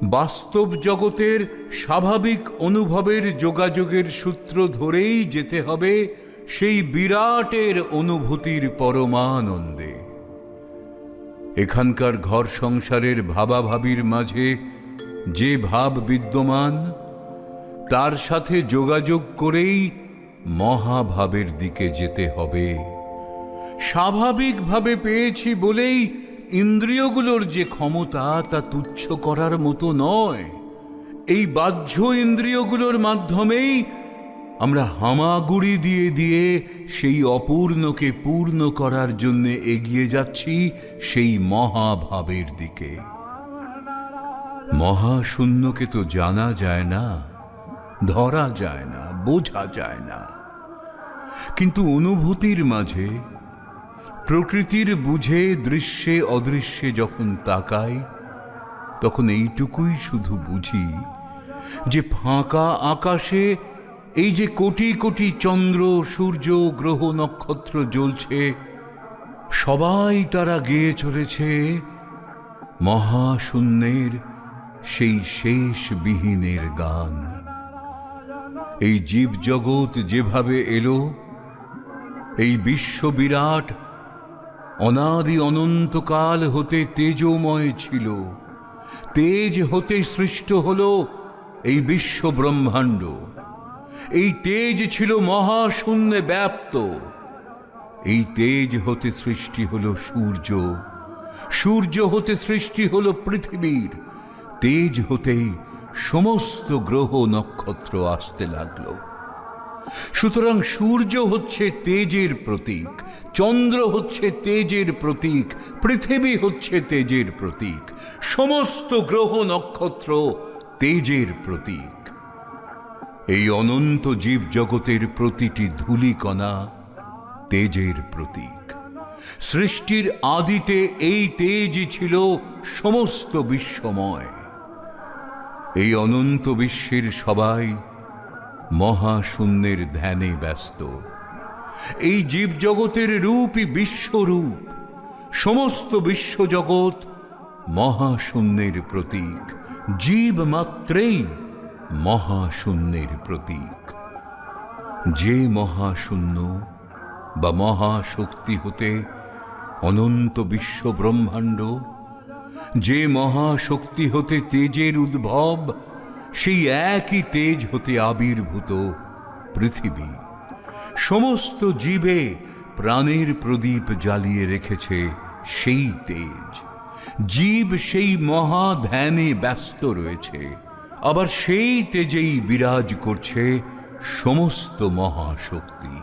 বাস্তব জগতের স্বাভাবিক অনুভবের যোগাযোগের সূত্র ধরেই যেতে হবে সেই বিরাটের অনুভূতির পরমানন্দে। এখানকার ঘর সংসারের ভাবাভাবির মাঝে যে ভাব বিদ্যমান, তার সাথে যোগাযোগ করেই মহাভাবের দিকে যেতে হবে। স্বাভাবিকভাবে পেয়েছি বলেই ইন্দ্রিয়গুলোর যে ক্ষমতা তা তুচ্ছ করার মতো নয়। এই বাহ্য ইন্দ্রিয়গুলোর মাধ্যমেই আমরা হামাগুড়ি দিয়ে দিয়ে সেই অপূর্ণকে পূর্ণ করার জন্য এগিয়ে যাচ্ছি সেই মহাভাবের দিকে। মহাশূন্যকে তো জানা যায় না, ধরা যায় না, বোঝা যায় না, কিন্তু অনুভূতির মাঝে প্রকৃতির বুঝে দৃশ্যে অদৃশ্যে যখন তাকাই, তখন এইটুকুই শুধু বুঝি যে ফাঁকা আকাশে এই যে কোটি কোটি চন্দ্র, সূর্য, গ্রহ, নক্ষত্র জ্বলছে, সবাই তারা গেয়ে চলেছে মহাশূন্যের সেই শেষ বিহীনের গান। এই জীবজগৎ যেভাবে এলো, এই বিশ্ব বিরাট অনাদি অনন্তকাল হতে তেজোময় ছিল। তেজ হতে সৃষ্ট হলো এই বিশ্ব ব্রহ্মাণ্ড। এই তেজ ছিল মহাশূন্যে ব্যাপ্ত। এই তেজ হতে সৃষ্টি হলো সূর্য, সূর্য হতে সৃষ্টি হলো পৃথিবীর, তেজ হতেই সমস্ত গ্রহ নক্ষত্র আসতে লাগলো। সুতরাং সূর্য হচ্ছে তেজের প্রতীক, চন্দ্র হচ্ছে তেজের প্রতীক, পৃথিবী হচ্ছে তেজের প্রতীক, সমস্ত গ্রহ নক্ষত্র তেজের প্রতীক। এই অনন্ত জীব জগতের প্রতিটি ধূলিকণা তেজের প্রতীক। সৃষ্টির আদিতে এই তেজই ছিল সমস্ত বিশ্বময়। এই অনন্ত বিশ্বের সবাই মহাশূন্যের ধ্যানে ব্যস্ত। এই জীবজগতের রূপই বিশ্বরূপ। সমস্ত বিশ্বজগৎ মহাশূন্যের প্রতীক, জীব মাত্রেই মহাশূন্যের প্রতীক। যে মহাশূন্য বা মহাশক্তি হতে অনন্ত বিশ্ব ব্রহ্মাণ্ড, যে মহাশক্তি হতে তেজের উদ্ভব, সেই একই তেজ হতে আবির্ভূত পৃথিবী। সমস্ত জীবে প্রাণের প্রদীপ জ্বালিয়ে রেখেছে সেই তেজ। জীব সেই মহা ধ্যানে ব্যস্ত রয়েছে, আবার সেই তেজেই বিরাজ করছে সমস্ত মহাশক্তি।